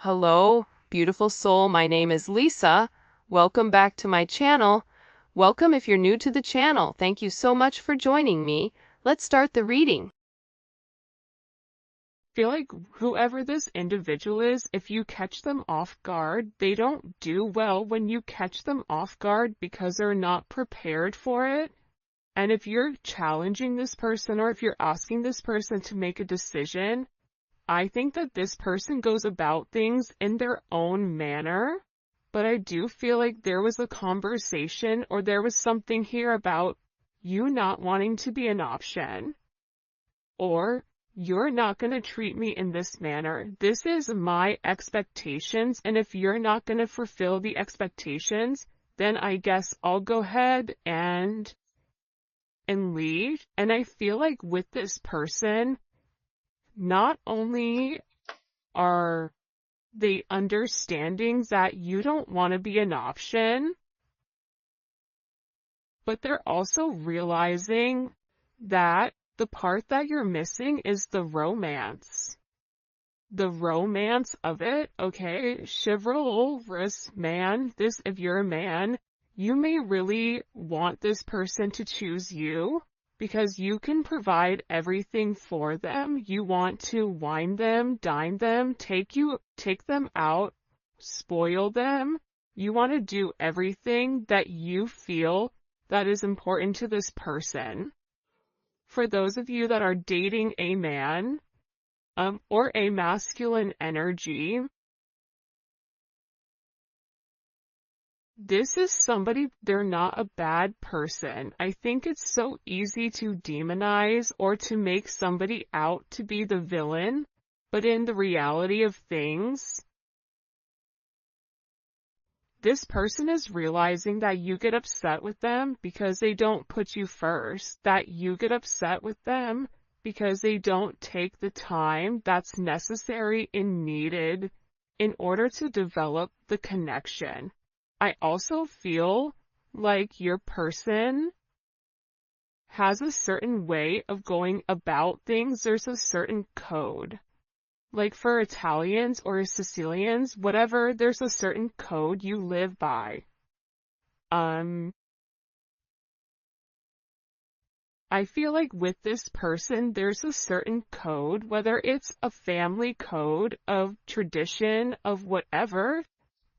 Hello, beautiful soul. My name is Lisa. Welcome back to my channel. Welcome if you're new to the channel. Thank you so much for joining me. Let's start the reading. Feel like whoever this individual is, if you catch them off guard, they don't do well when you catch them off guard because they're not prepared for it. And if you're challenging this person or if you're asking this person to make a decision, I think that this person goes about things in their own manner. But I do feel like there was a conversation or there was something here about you not wanting to be an option, or you're not going to treat me in this manner. This is my expectations, and if you're not going to fulfill the expectations, then I guess I'll go ahead and leave. And I feel like with this person, not only are they understanding that you don't want to be an option, but they're also realizing that the part that you're missing is the romance. The romance of it, okay? Chivalrous man, if you're a man, you may really want this person to choose you because you can provide everything for them. You want to wine them, dine them, take them out, spoil them. You want to do everything that you feel that is important to this person. For those of you that are dating a man, or a masculine energy, this is somebody, they're not a bad person. I think it's so easy to demonize or to make somebody out to be the villain, but in the reality of things, this person is realizing that you get upset with them because they don't put you first, that you get upset with them because they don't take the time that's necessary and needed in order to develop the connection. I also feel like your person has a certain way of going about things. There's a certain code. Like for Italians or Sicilians, whatever, there's a certain code you live by. I feel like with this person, there's a certain code, whether it's a family code of tradition of whatever,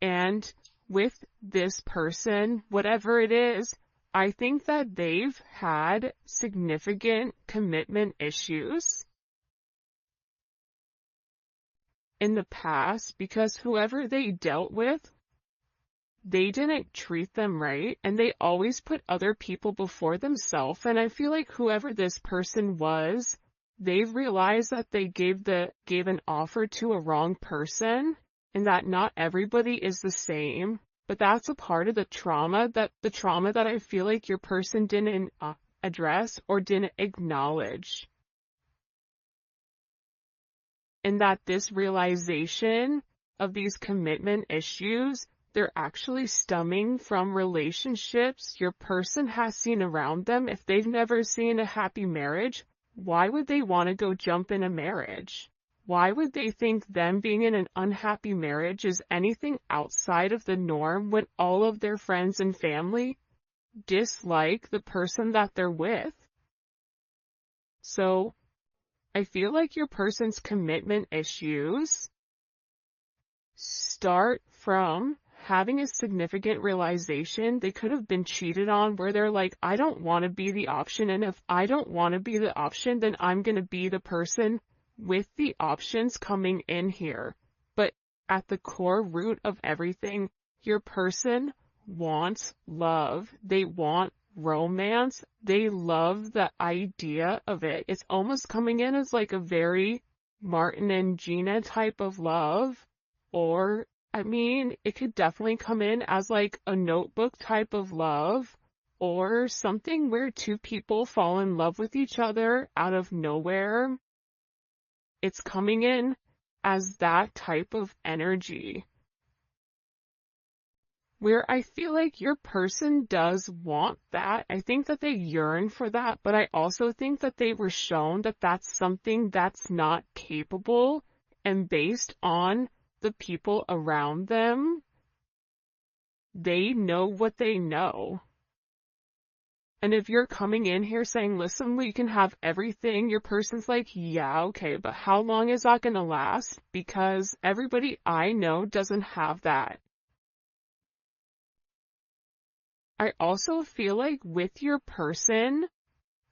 and with this person, whatever it is, I think that they've had significant commitment issues in the past because whoever they dealt with, they didn't treat them right, and they always put other people before themselves. And I feel like whoever this person was, they've realized that they gave an offer to a wrong person, and that not everybody is the same. But that's a part of the trauma that I feel like your person didn't address or didn't acknowledge. And that this realization of these commitment issues, they're actually stemming from relationships your person has seen around them. If they've never seen a happy marriage, why would they want to go jump in a marriage? Why would they think them being in an unhappy marriage is anything outside of the norm when all of their friends and family dislike the person that they're with? So I feel like your person's commitment issues start from having a significant realization they could have been cheated on, where they're like, I don't want to be the option, and if I don't want to be the option, then I'm going to be the person with the options coming in here. But at the core root of everything, your person wants love. They want romance. They love the idea of it. It's almost coming in as like a very Martin and Gina type of love, or I mean, it could definitely come in as like a Notebook type of love, or something where two people fall in love with each other out of nowhere. It's coming in as that type of energy, where I feel like your person does want that. I think that they yearn for that, but I also think that they were shown that that's something that's not capable, and based on the people around them, they know what they know. And if you're coming in here saying, listen, we can have everything, your person's like, yeah, okay, but how long is that going to last? Because everybody I know doesn't have that. I also feel like with your person,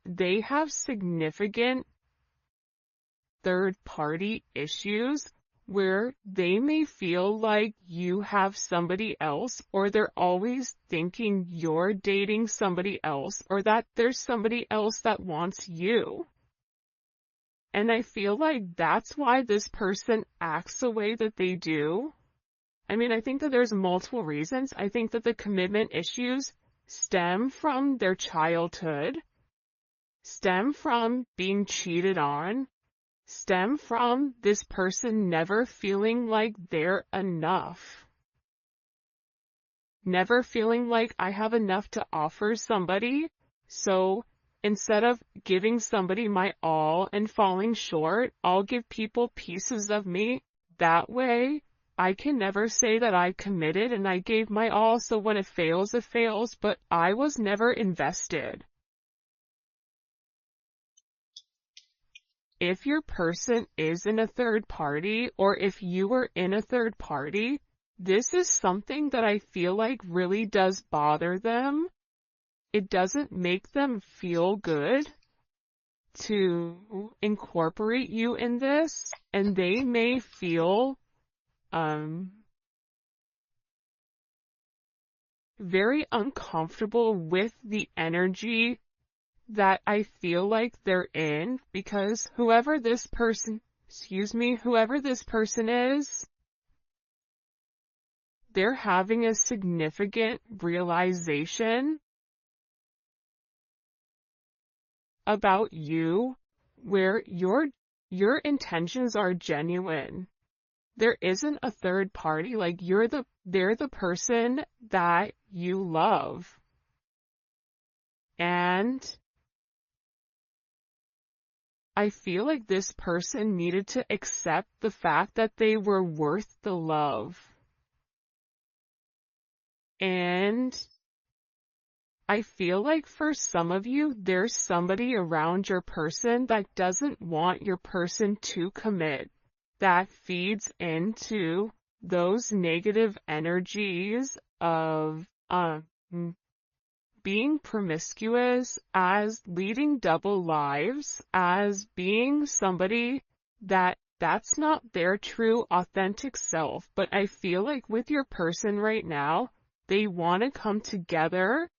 they have significant third-party issues where they may feel like you have somebody else, or they're always thinking you're dating somebody else, or that there's somebody else that wants you. And I feel like that's why this person acts the way that they do. I mean, I think that there's multiple reasons. I think that the commitment issues stem from their childhood, stem from being cheated on, stem from this person never feeling like they're enough. Never feeling like I have enough to offer somebody, so instead of giving somebody my all and falling short, I'll give people pieces of me. That way, I can never say that I committed and I gave my all, so when it fails, but I was never invested. If your person is in a third party, or if you were in a third party, this is something that I feel like really does bother them. It doesn't make them feel good to incorporate you in this, and they may feel very uncomfortable with the energy that I feel like they're in, because whoever this person is, they're having a significant realization about you where your intentions are genuine. There isn't a third party, like they're the person that you love. And I feel like this person needed to accept the fact that they were worth the love. And I feel like for some of you, there's somebody around your person that doesn't want your person to commit, that feeds into those negative energies of being promiscuous, as leading double lives, as being somebody that's not their true authentic self. But I feel like with your person right now, they want to come together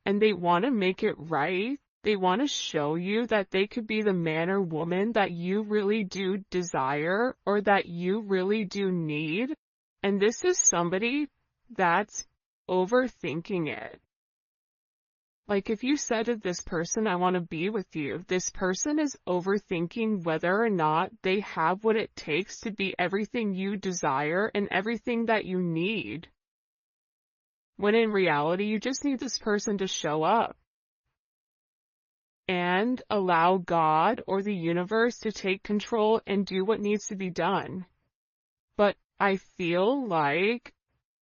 and they want to make it right. They want to show you that they could be the man or woman that you really do desire, or that you really do need. And this is somebody that's overthinking it. Like if you said to this person, I want to be with you, this person is overthinking whether or not they have what it takes to be everything you desire and everything that you need. When in reality, you just need this person to show up and allow God or the universe to take control and do what needs to be done. But I feel like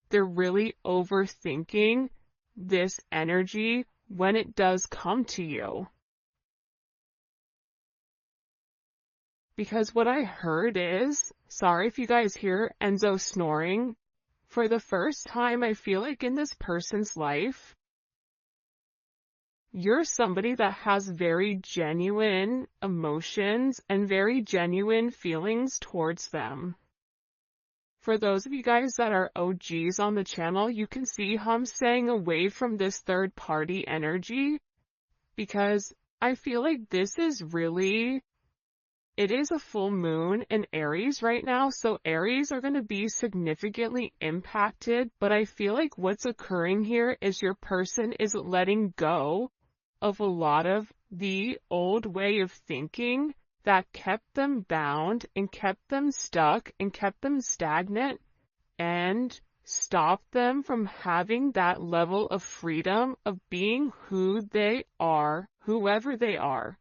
they're really overthinking this energy when it does come to you. Because what I heard is, sorry if you guys hear Enzo snoring, for the first time I feel like in this person's life, you're somebody that has very genuine emotions and very genuine feelings towards them. For those of you guys that are OGs on the channel, you can see how I'm staying away from this third party energy, because I feel like this is really, it is a full moon in Aries right now, so Aries are going to be significantly impacted, but I feel like what's occurring here is your person is letting go of a lot of the old way of thinking that kept them bound and kept them stuck and kept them stagnant and stopped them from having that level of freedom of being who they are, whoever they are.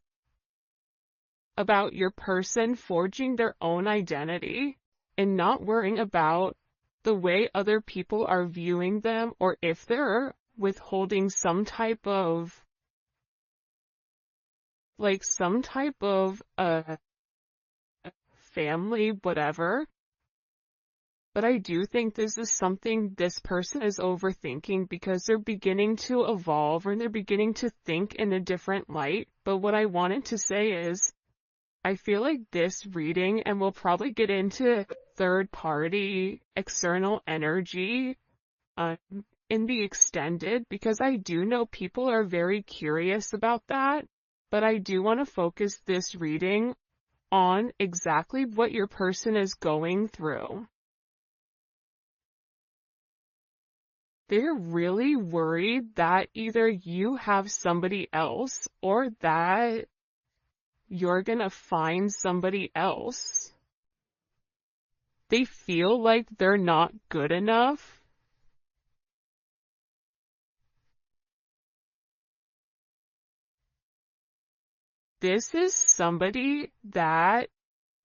about your person forging their own identity and not worrying about the way other people are viewing them, or if they're withholding some type of family, whatever. But I do think this is something this person is overthinking because they're beginning to evolve and they're beginning to think in a different light. But what I wanted to say is, I feel like this reading, and we'll probably get into third party external energy in the extended, because I do know people are very curious about that. But I do want to focus this reading on exactly what your person is going through. They're really worried that either you have somebody else or that you're gonna find somebody else. They feel like they're not good enough. This is somebody that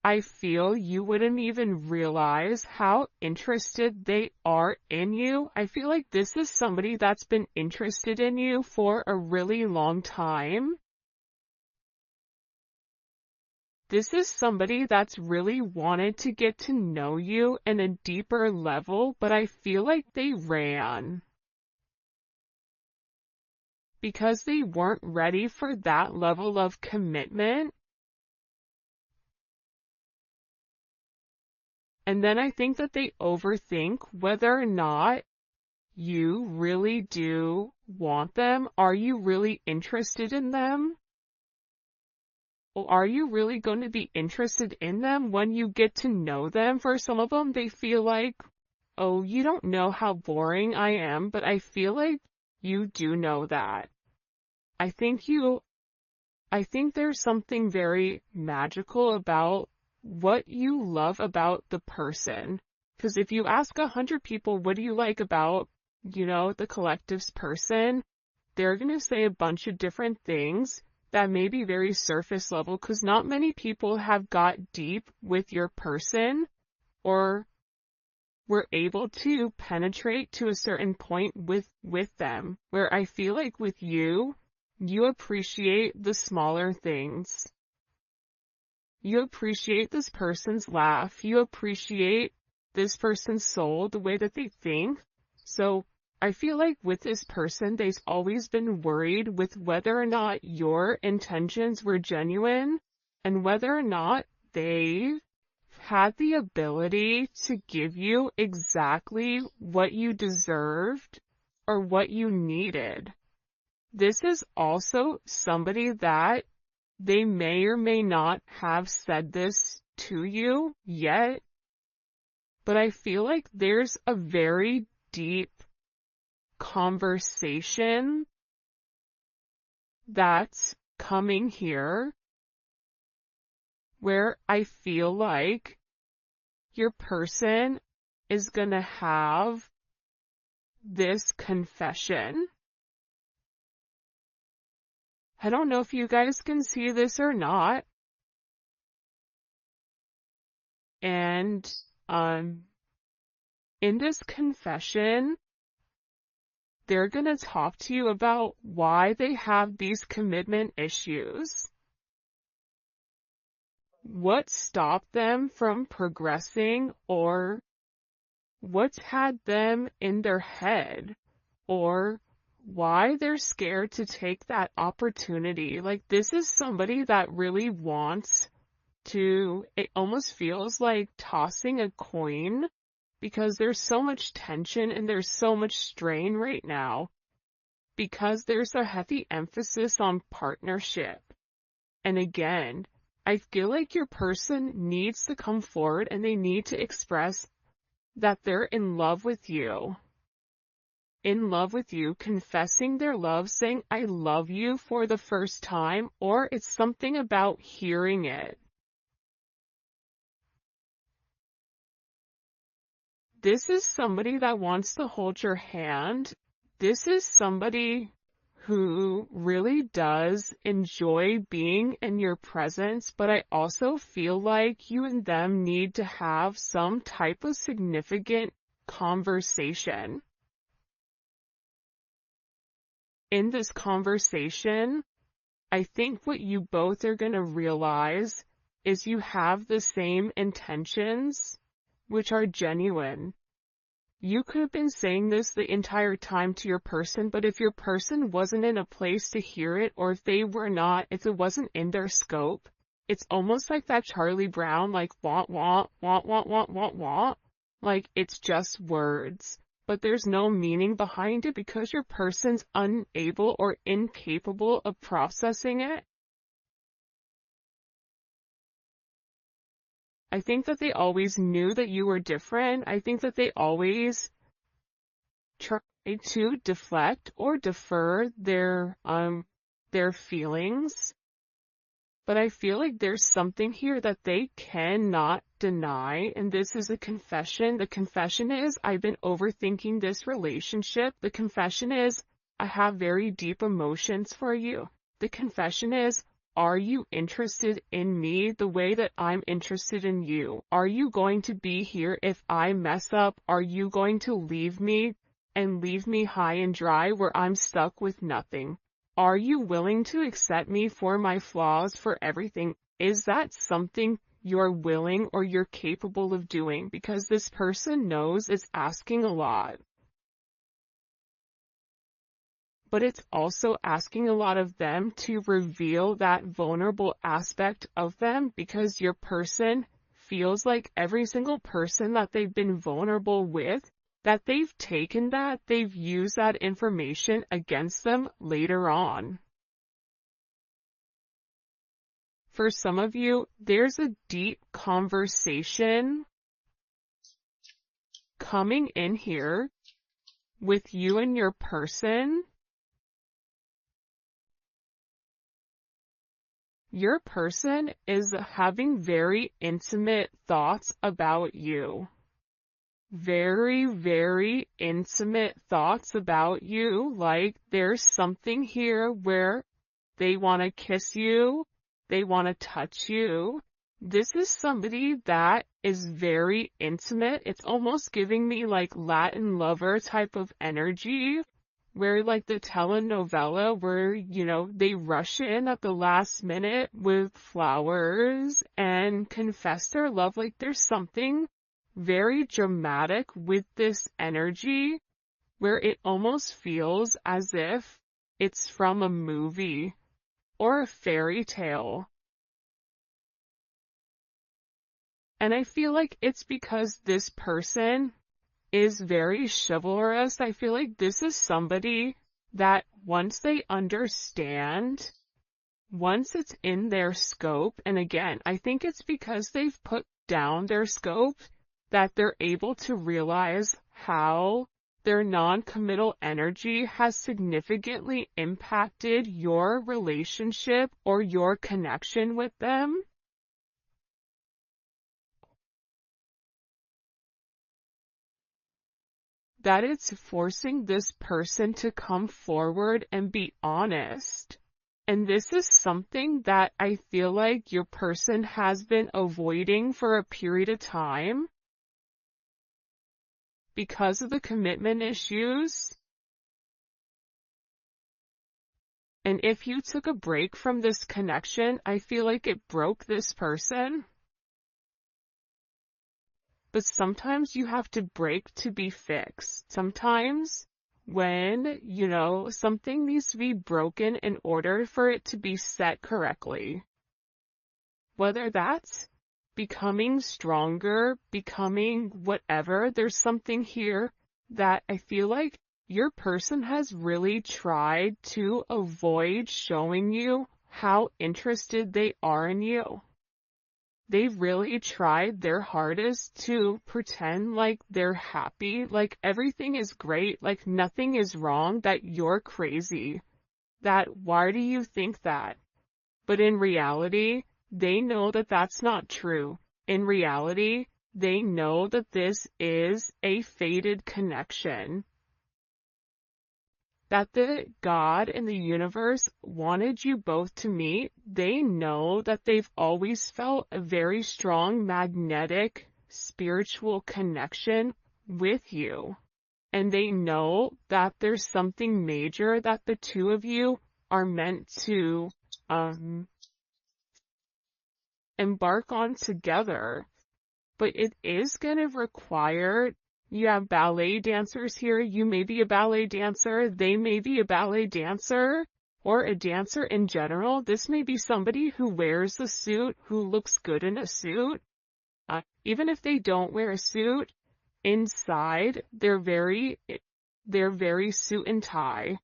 I feel you wouldn't even realize how interested they are in you. I feel like this is somebody that's been interested in you for a really long time. This is somebody that's really wanted to get to know you in a deeper level, but I feel like they ran because they weren't ready for that level of commitment. And then I think that they overthink whether or not you really do want them. Are you really interested in them? Or are you really going to be interested in them when you get to know them? For some of them, they feel like, oh, you don't know how boring I am, but I feel like you do know that. I think there's something very magical about what you love about the person. Because if you ask 100 people, what do you like about, the collective's person, they're going to say a bunch of different things that may be very surface level, because not many people have got deep with your person or were able to penetrate to a certain point with them, where I feel like with you, you appreciate the smaller things. You appreciate this person's laugh. You appreciate this person's soul, the way that they think. So I feel like with this person, they've always been worried with whether or not your intentions were genuine and whether or not they had the ability to give you exactly what you deserved or what you needed. This is also somebody that they may or may not have said this to you yet, but I feel like there's a very deep conversation that's coming here where I feel like your person is gonna have this confession. I don't know if you guys can see this or not. And in this confession, they're going to talk to you about why they have these commitment issues. What stopped them from progressing, or what's had them in their head, or why they're scared to take that opportunity. Like, this is somebody that really wants to, it almost feels like tossing a coin, because there's so much tension and there's so much strain right now, because there's a heavy emphasis on partnership. And again, I feel like your person needs to come forward and they need to express that they're in love with you. In love with you, confessing their love, saying, I love you for the first time, or it's something about hearing it. This is somebody that wants to hold your hand. This is somebody who really does enjoy being in your presence, but I also feel like you and them need to have some type of significant conversation. In this conversation, I think what you both are going to realize is you have the same intentions, which are genuine. You could have been saying this the entire time to your person, but if your person wasn't in a place to hear it, or if it wasn't in their scope, it's almost like that Charlie Brown, like, want, want, want, want, want, want, want. Like, it's just words, but there's no meaning behind it because your person's unable or incapable of processing it. I think that they always knew that you were different. I think that they always tried to deflect or defer their feelings. But I feel like there's something here that they cannot deny, and this is a confession. The confession is, I've been overthinking this relationship. The confession is, I have very deep emotions for you. The confession is, are you interested in me the way that I'm interested in you? Are you going to be here if I mess up? Are you going to leave me and leave me high and dry where I'm stuck with nothing? Are you willing to accept me for my flaws, for everything? Is that something you're willing or you're capable of doing? Because this person knows it's asking a lot. But it's also asking a lot of them to reveal that vulnerable aspect of them, because your person feels like every single person that they've been vulnerable with, that they've taken that, they've used that information against them later on. For some of you, there's a deep conversation coming in here with you and your person. Your person is having very intimate thoughts about you. Very, very intimate thoughts about you. Like, there's something here where they want to kiss you, they want to touch you. This is somebody that is very intimate. It's almost giving me like Latin lover type of energy, where like the telenovela where, they rush in at the last minute with flowers and confess their love. Like, there's something very dramatic with this energy where it almost feels as if it's from a movie or a fairy tale. And I feel like it's because this person is very chivalrous. I feel like this is somebody that once they understand, once it's in their scope, and again, I think it's because they've put down their scope that they're able to realize how their non-committal energy has significantly impacted your relationship or your connection with them. That it's forcing this person to come forward and be honest. And this is something that I feel like your person has been avoiding for a period of time because of the commitment issues. And if you took a break from this connection, I feel like it broke this person. But sometimes you have to break to be fixed. Sometimes when, something needs to be broken in order for it to be set correctly. Whether that's becoming stronger, becoming whatever, there's something here that I feel like your person has really tried to avoid showing you how interested they are in you. They've really tried their hardest to pretend like they're happy, like everything is great, like nothing is wrong, that you're crazy. That why do you think that? But in reality, they know that that's not true. In reality, they know that this is a fated connection. that the God and the universe wanted you both to meet. They know that they've always felt a very strong magnetic spiritual connection with you. And they know that there's something major that the two of you are meant to embark on together. But it is going to require, you have ballet dancers here, you may be a ballet dancer, they may be a ballet dancer, or a dancer in general. This may be somebody who wears a suit, who looks good in a suit. Even if they don't wear a suit, inside, they're very suit and tie.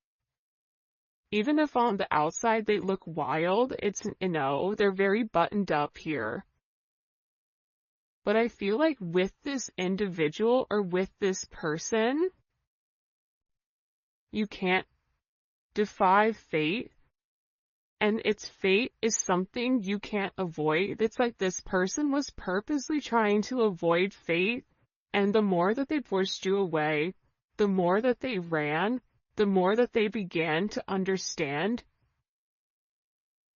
Even if on the outside they look wild, they're very buttoned up here. But I feel like with this individual or with this person, you can't defy fate. And its fate is something you can't avoid. It's like this person was purposely trying to avoid fate. And the more that they pushed you away, the more that they ran, the more that they began to understand,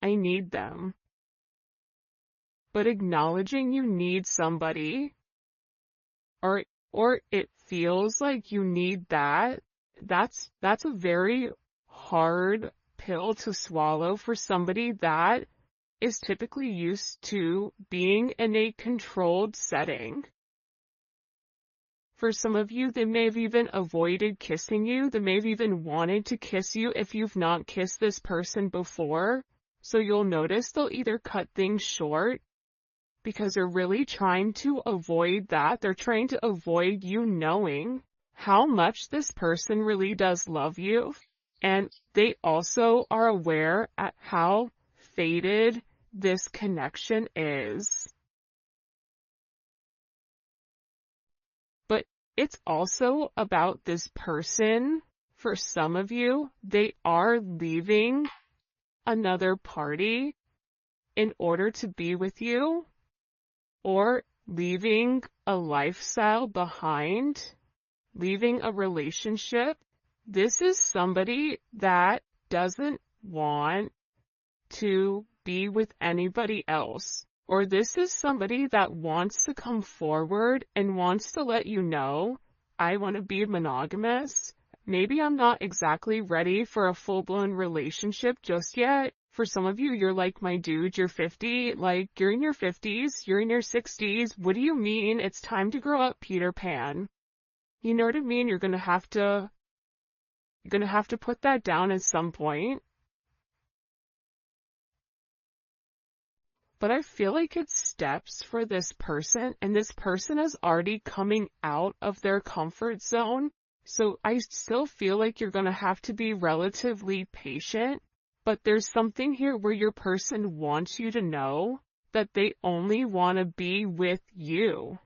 I need them. But acknowledging you need somebody, or it feels like you need that's a very hard pill to swallow for somebody that is typically used to being in a controlled setting. For some of you, they may have even avoided kissing you. They may have even wanted to kiss you if you've not kissed this person before. So you'll notice they'll either cut things short because they're really trying to avoid that. They're trying to avoid you knowing how much this person really does love you. And they also are aware at how faded this connection is. But it's also about this person. For some of you, they are leaving another party in order to be with you, or leaving a lifestyle behind, leaving a relationship. This is somebody that doesn't want to be with anybody else. Or this is somebody that wants to come forward and wants to let you know, I want to be monogamous. Maybe I'm not exactly ready for a full-blown relationship just yet. For some of you, you're like, my dude, you're 50, like, you're in your 50s, you're in your 60s. What do you mean? It's time to grow up, Peter Pan. You know what I mean? You're gonna have to put that down at some point. But I feel like it's steps for this person, and this person is already coming out of their comfort zone. So I still feel like you're gonna have to be relatively patient. But there's something here where your person wants you to know that they only want to be with you.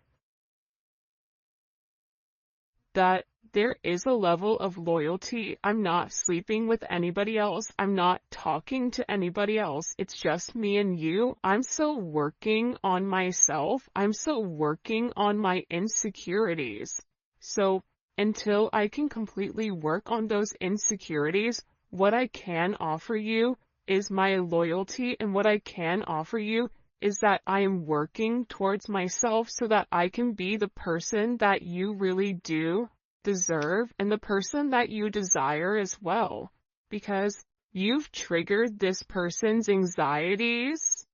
That there is a level of loyalty. I'm not sleeping with anybody else. I'm not talking to anybody else. It's just me and you. I'm still working on myself. I'm still working on my insecurities. So until I can completely work on those insecurities, what I can offer you is my loyalty, and what I can offer you is that I am working towards myself so that I can be the person that you really do deserve and the person that you desire as well. Because you've triggered this person's anxieties.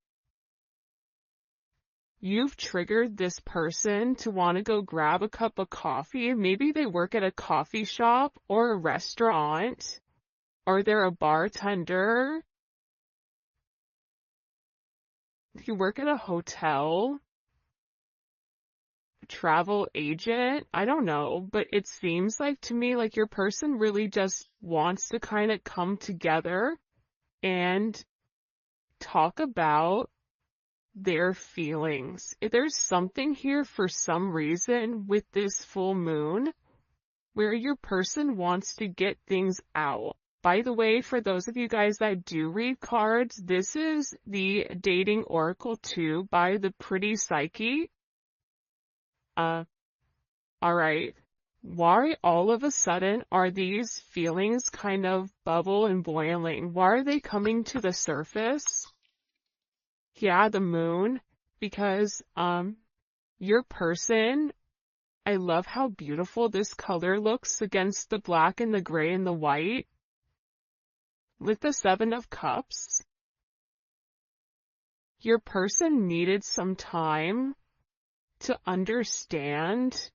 You've triggered this person to want to go grab a cup of coffee. Maybe they work at a coffee shop or a restaurant. Or they're a bartender. You work at a hotel. Travel agent. I don't know, but it seems like to me like your person really just wants to kind of come together and talk about their feelings. If there's something here for some reason with this full moon where your person wants to get things out. By the way, for those of you guys that do read cards, this is the Dating Oracle 2 by the Pretty Psyche. Alright. Why all of a sudden are these feelings kind of bubble and boiling? Why are they coming to the surface? Yeah, the moon, because your person, I love how beautiful this color looks against the black and the gray and the white. With the Seven of Cups, your person needed some time to understand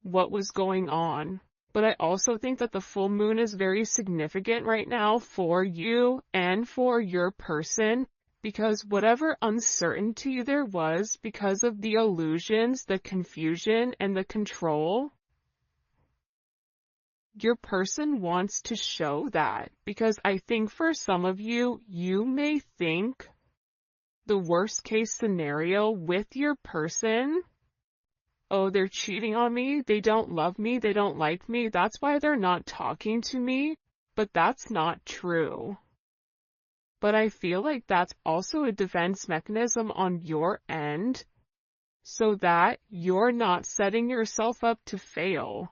what was going on. But I also think that the full moon is very significant right now for you and for your person, because whatever uncertainty there was because of the illusions, the confusion, and the control, your person wants to show that. Because I think for some of you, you may think the worst case scenario with your person, oh, they're cheating on me, they don't love me, they don't like me, that's why they're not talking to me. But that's not true. But I feel like that's also a defense mechanism on your end, so that you're not setting yourself up to fail.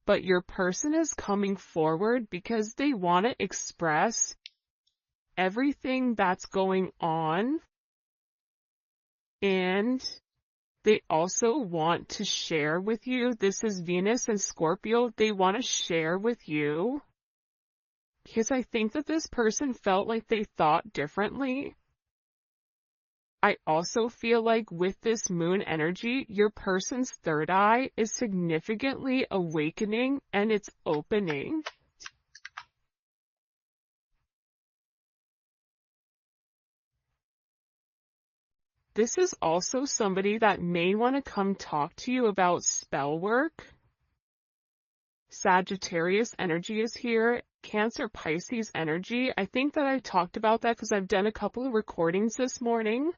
But your person is coming forward because they want to express everything that's going on, and they also want to share with you. This is Venus and Scorpio. They want to share with you because I think that this person felt like they thought differently. I also feel like with this moon energy, your person's third eye is significantly awakening and it's opening. This is also somebody that may want to come talk to you about spell work. Sagittarius energy is here. Cancer, Pisces energy. I think that I talked about that because I've done a couple of recordings this morning.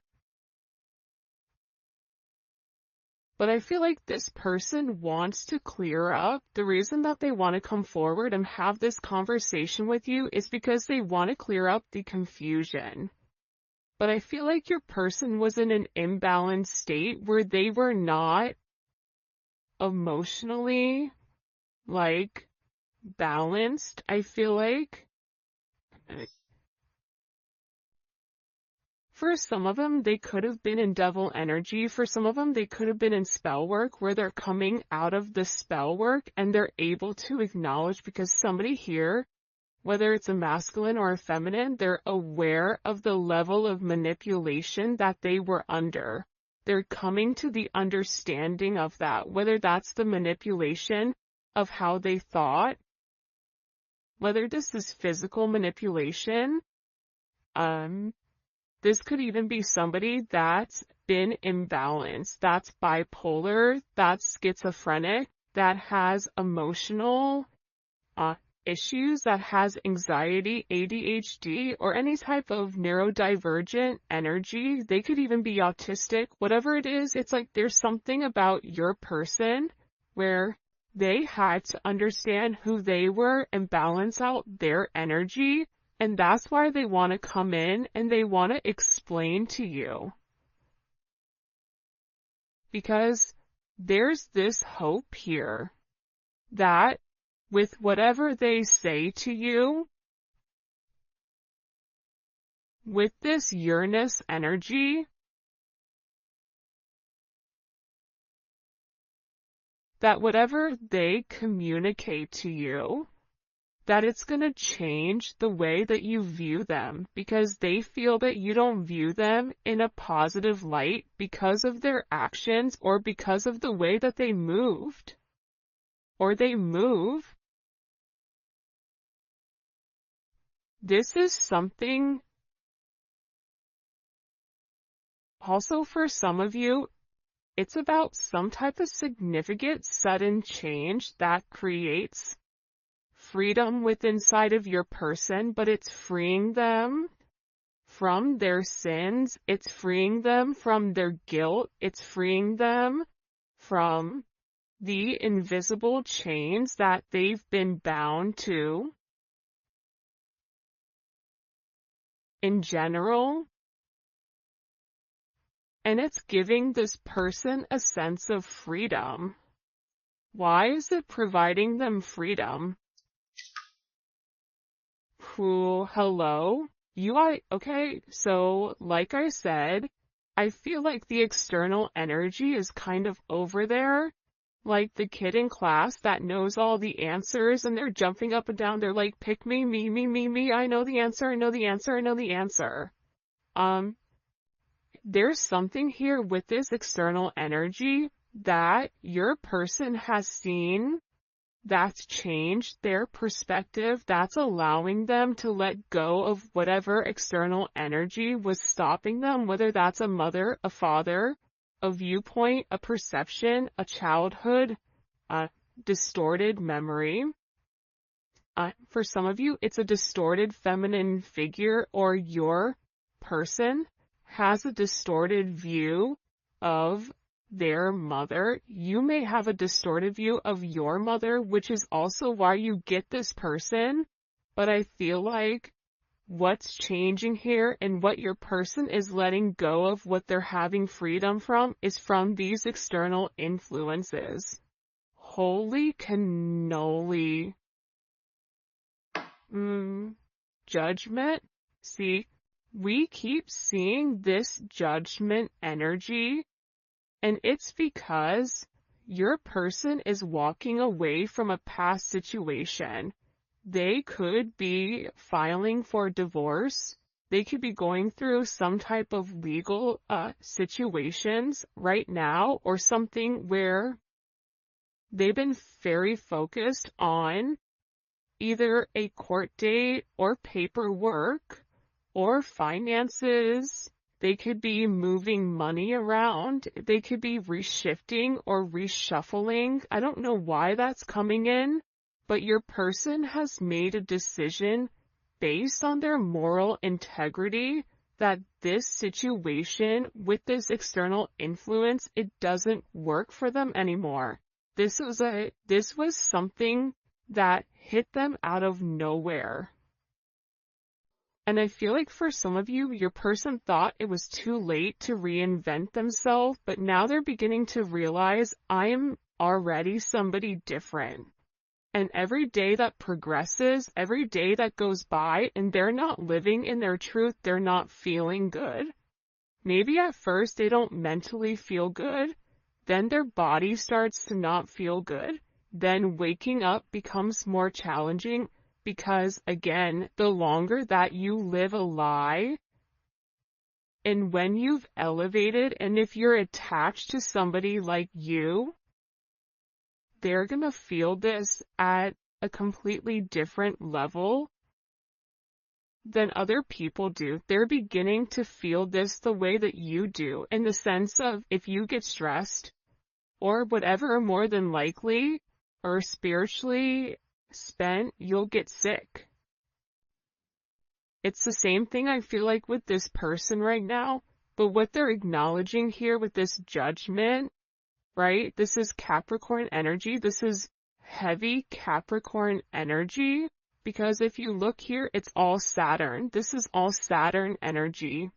But I feel like this person wants to clear up. The reason that they want to come forward and have this conversation with you is because they want to clear up the confusion. But I feel like your person was in an imbalanced state where they were not emotionally, balanced, I feel like. For some of them, they could have been in devil energy. For some of them, they could have been in spell work where they're coming out of the spell work and they're able to acknowledge, because somebody here, whether it's a masculine or a feminine, they're aware of the level of manipulation that they were under. They're coming to the understanding of that, whether that's the manipulation of how they thought, whether this is physical manipulation. This could even be somebody that's been imbalanced, that's bipolar, that's schizophrenic, that has emotional issues, that has anxiety, ADHD, or any type of neurodivergent energy. They could even be autistic. Whatever it is, it's like there's something about your person where they had to understand who they were and balance out their energy. And that's why they want to come in and they want to explain to you. Because there's this hope here that with whatever they say to you, with this Uranus energy, that whatever they communicate to you, that it's going to change the way that you view them, because they feel that you don't view them in a positive light because of their actions or because of the way that they moved or they move. This is something also for some of you, it's about some type of significant sudden change that creates freedom within inside of your person, but it's freeing them from their sins, it's freeing them from their guilt, it's freeing them from the invisible chains that they've been bound to. In general, and it's giving this person a sense of freedom. Why is it providing them freedom? Cool, hello? Okay, so like I said, I feel like the external energy is kind of over there, like the kid in class that knows all the answers and they're jumping up and down. They're like, pick me, me, I know the answer, I know the answer, I know the answer. There's something here with this external energy that your person has seen that's changed their perspective, that's allowing them to let go of whatever external energy was stopping them, whether that's a mother, a father, a viewpoint, a perception, a childhood, a distorted memory. For some of you, it's a distorted feminine figure, or your person has a distorted view of their mother. You may have a distorted view of your mother, which is also why you get this person. But I feel like what's changing here and what your person is letting go of, what they're having freedom from, is from these external influences. Holy cannoli. Judgment. See, we keep seeing this judgment energy, and it's because your person is walking away from a past situation. They could be filing for divorce. They could be going through some type of legal situations right now, or something where they've been very focused on either a court date or paperwork or finances. They could be moving money around. They could be reshifting or reshuffling. I don't know why that's coming in, but your person has made a decision based on their moral integrity that this situation with this external influence, it doesn't work for them anymore. This was something that hit them out of nowhere. And I feel like for some of you, your person thought it was too late to reinvent themselves, but now they're beginning to realize, I am already somebody different. And every day that progresses, every day that goes by, and they're not living in their truth, they're not feeling good. Maybe at first they don't mentally feel good, then their body starts to not feel good. Then waking up becomes more challenging because, again, the longer that you live a lie, and when you've elevated, and if you're attached to somebody like you, they're gonna feel this at a completely different level than other people do. They're beginning to feel this the way that you do, in the sense of if you get stressed or whatever, more than likely, or spiritually spent, you'll get sick. It's the same thing I feel like with this person right now, but what they're acknowledging here with this judgment, right? This is Capricorn energy. This is heavy Capricorn energy, because if you look here, it's all Saturn. This is all Saturn energy.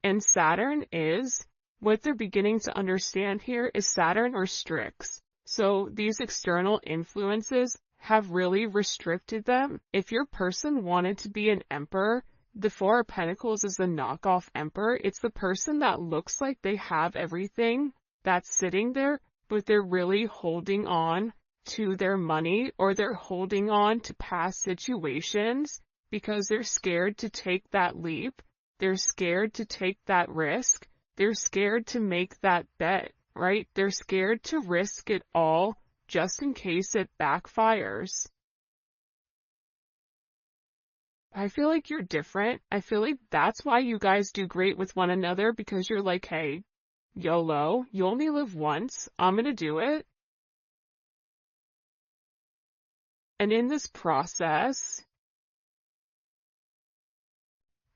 And Saturn is, what they're beginning to understand here is Saturn restricts. So these external influences have really restricted them. If your person wanted to be an emperor, the Four of Pentacles is the knockoff emperor. It's the person that looks like they have everything that's sitting there, but they're really holding on to their money, or they're holding on to past situations because they're scared to take that leap. They're scared to take that risk. They're scared to make that bet, right? They're scared to risk it all just in case it backfires. I feel like you're different. I feel like that's why you guys do great with one another, because you're like, hey, YOLO, you only live once. I'm gonna do it. And in this process,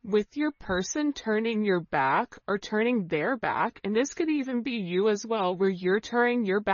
with your person turning your back or turning their back, and this could even be you as well, where you're turning your back